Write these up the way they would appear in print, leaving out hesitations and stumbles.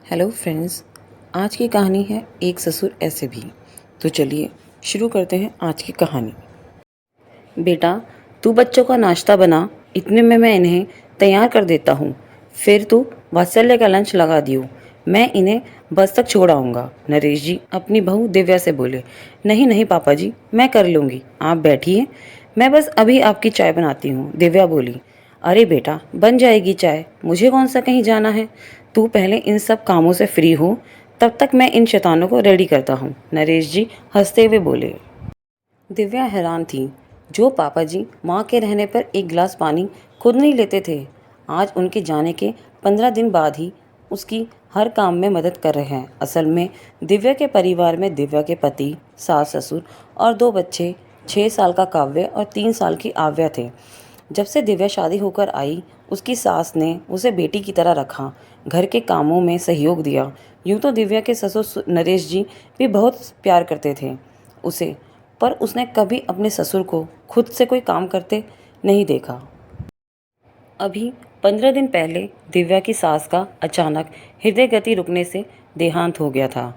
Hello friends, आज की कहानी है एक ससुर ऐसे भी। तो चलिए शुरू करते हैं आज की कहानी। बेटा, तू बच्चों का नाश्ता बना, इतने में मैं इन्हें तैयार कर देता हूँ। फिर तू वात्सल्य का लंच लगा दियो, मैं इन्हें बस तक छोड़ आऊँगा। नरेश जी अपनी बहू दिव्या से बोले। नहीं नहीं पापा जी, मैं कर लूँगी, आप बैठिए, मैं बस अभी आपकी चाय बनाती हूँ। दिव्या बोली। अरे बेटा, बन जाएगी चाय, मुझे कौन सा कहीं जाना है। तू पहले इन सब कामों से फ्री हो, तब तक मैं इन शैतानों को रेडी करता हूँ। नरेश जी हंसते हुए बोले। दिव्या हैरान थी। जो पापा जी माँ के रहने पर एक गिलास पानी खुद नहीं लेते थे, आज उनके जाने के 15 दिन बाद ही उसकी हर काम में मदद कर रहे हैं। असल में दिव्या के परिवार में दिव्या के पति, सास ससुर और 2 बच्चे, 6 साल का काव्य और 3 साल की आव्या थे। जब से दिव्या शादी होकर आई, उसकी सास ने उसे बेटी की तरह रखा, घर के कामों में सहयोग दिया। यूँ तो दिव्या के ससुर नरेश जी भी बहुत प्यार करते थे उसे, पर उसने कभी अपने ससुर को खुद से कोई काम करते नहीं देखा। अभी 15 दिन पहले दिव्या की सास का अचानक हृदय गति रुकने से देहांत हो गया था।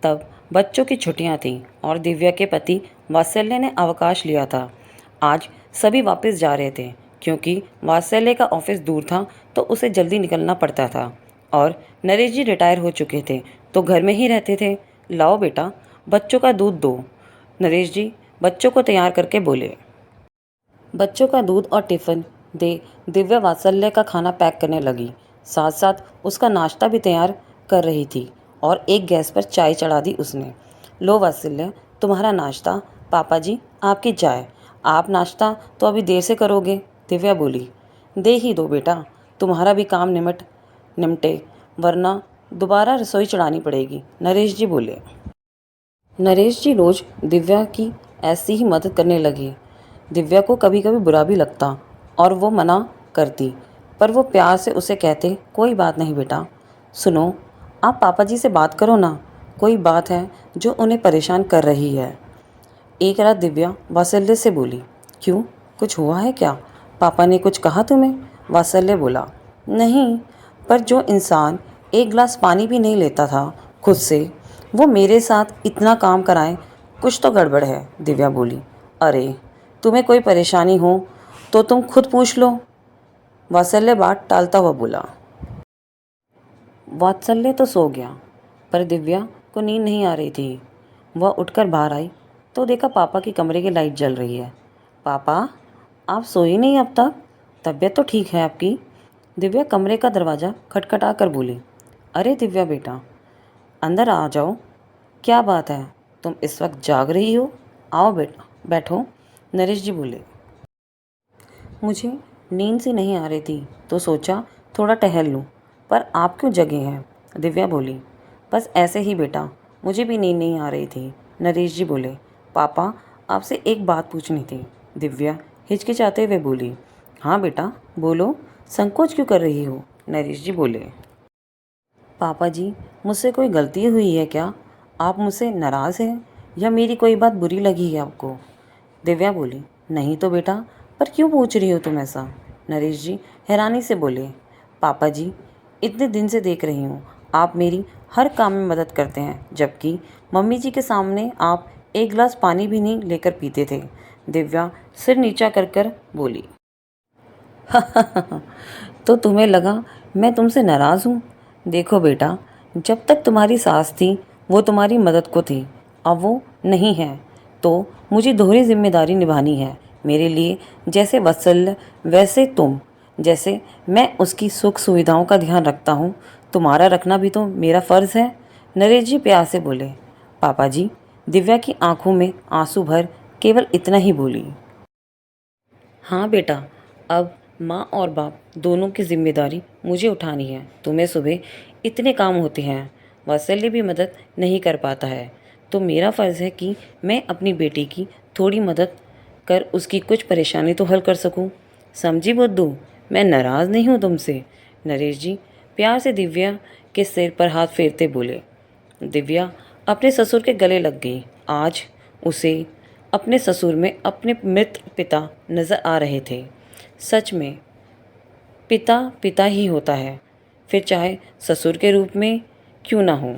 तब बच्चों की छुट्टियां थीं और दिव्या के पति वात्सल्य ने अवकाश लिया था। आज सभी वापस जा रहे थे, क्योंकि वात्सल्य का ऑफिस दूर था तो उसे जल्दी निकलना पड़ता था, और नरेश जी रिटायर हो चुके थे तो घर में ही रहते थे। लाओ बेटा, बच्चों का दूध दो, नरेश जी बच्चों को तैयार करके बोले। बच्चों का दूध और टिफ़िन दे दिव्या वात्सल्य का खाना पैक करने लगी, साथ साथ उसका नाश्ता भी तैयार कर रही थी, और एक गैस पर चाय चढ़ा दी उसने। लो वात्सल्य, तुम्हारा नाश्ता, पापा जी आपकी चाय। आप नाश्ता तो अभी देर से करोगे, दिव्या बोली। दे ही दो बेटा, तुम्हारा भी काम निमटे, वरना दोबारा रसोई चढ़ानी पड़ेगी, नरेश जी बोले। नरेश जी रोज दिव्या की ऐसी ही मदद करने लगे। दिव्या को कभी कभी बुरा भी लगता और वो मना करती, पर वो प्यार से उसे कहते, कोई बात नहीं बेटा। सुनो, आप पापा जी से बात करो ना, कोई बात है जो उन्हें परेशान कर रही है। एक रात दिव्या वात्सल्य से बोली। क्यों, कुछ हुआ है क्या? पापा ने कुछ कहा तुम्हें? वात्सल्य बोला। नहीं, पर जो इंसान एक गिलास पानी भी नहीं लेता था खुद से, वो मेरे साथ इतना काम कराए, कुछ तो गड़बड़ है, दिव्या बोली। अरे, तुम्हें कोई परेशानी हो तो तुम खुद पूछ लो, वात्सल्य बात टालता हुआ बोला। वात्सल्य तो सो गया, पर दिव्या को नींद नहीं आ रही थी। वह उठकर बाहर आई तो देखा पापा के कमरे की लाइट जल रही है। पापा, आप सोए नहीं अब तक? तबीयत तो ठीक है आपकी? दिव्या कमरे का दरवाज़ा खटखटा कर बोली। अरे दिव्या बेटा, अंदर आ जाओ, क्या बात है, तुम इस वक्त जाग रही हो? आओ बेटा बैठो, नरेश जी बोले। मुझे नींद सी नहीं आ रही थी तो सोचा थोड़ा टहल लूँ, पर आप क्यों जगे हैं? दिव्या बोली। बस ऐसे ही बेटा, मुझे भी नींद नहीं आ रही थी, नरेश जी बोले। पापा, आपसे एक बात पूछनी थी, दिव्या हिचकिचाते हुए बोली। हाँ बेटा बोलो, संकोच क्यों कर रही हो, नरेश जी बोले। पापा जी, मुझसे कोई गलती हुई है क्या? आप मुझसे नाराज़ हैं या मेरी कोई बात बुरी लगी है आपको? दिव्या बोली। नहीं तो बेटा, पर क्यों पूछ रही हो तुम ऐसा? नरेश जी हैरानी से बोले। पापा जी, इतने दिन से देख रही हूँ आप मेरी हर काम में मदद करते हैं, जबकि मम्मी जी के सामने आप एक गिलास पानी भी नहीं लेकर पीते थे। दिव्या सिर नीचा कर कर बोली। तो तुम्हें लगा मैं तुमसे नाराज़ हूँ? देखो बेटा, जब तक तुम्हारी सास थी वो तुम्हारी मदद को थी, अब वो नहीं है तो मुझे दोहरी जिम्मेदारी निभानी है मेरे लिए। जैसे वत्सल्य वैसे तुम, जैसे मैं उसकी सुख सुविधाओं का ध्यान रखता हूँ, तुम्हारा रखना भी तो मेरा फ़र्ज़ है, नरेश जी प्यार से बोले। पापा जी, दिव्या की आंखों में आंसू भर केवल इतना ही बोली। हाँ बेटा, अब माँ और बाप दोनों की जिम्मेदारी मुझे उठानी है। तुम्हें सुबह इतने काम होते हैं, वात्सल्य भी मदद नहीं कर पाता है, तो मेरा फ़र्ज़ है कि मैं अपनी बेटी की थोड़ी मदद कर उसकी कुछ परेशानी तो हल कर सकूं। समझी बुद्धू, मैं नाराज़ नहीं हूँ तुमसे, नरेश जी प्यार से दिव्या के सिर पर हाथ फेरते बोले। दिव्या अपने ससुर के गले लग गई। आज उसे अपने ससुर में अपने मृत पिता नज़र आ रहे थे। सच में पिता पिता ही होता है, फिर चाहे ससुर के रूप में क्यों ना हो।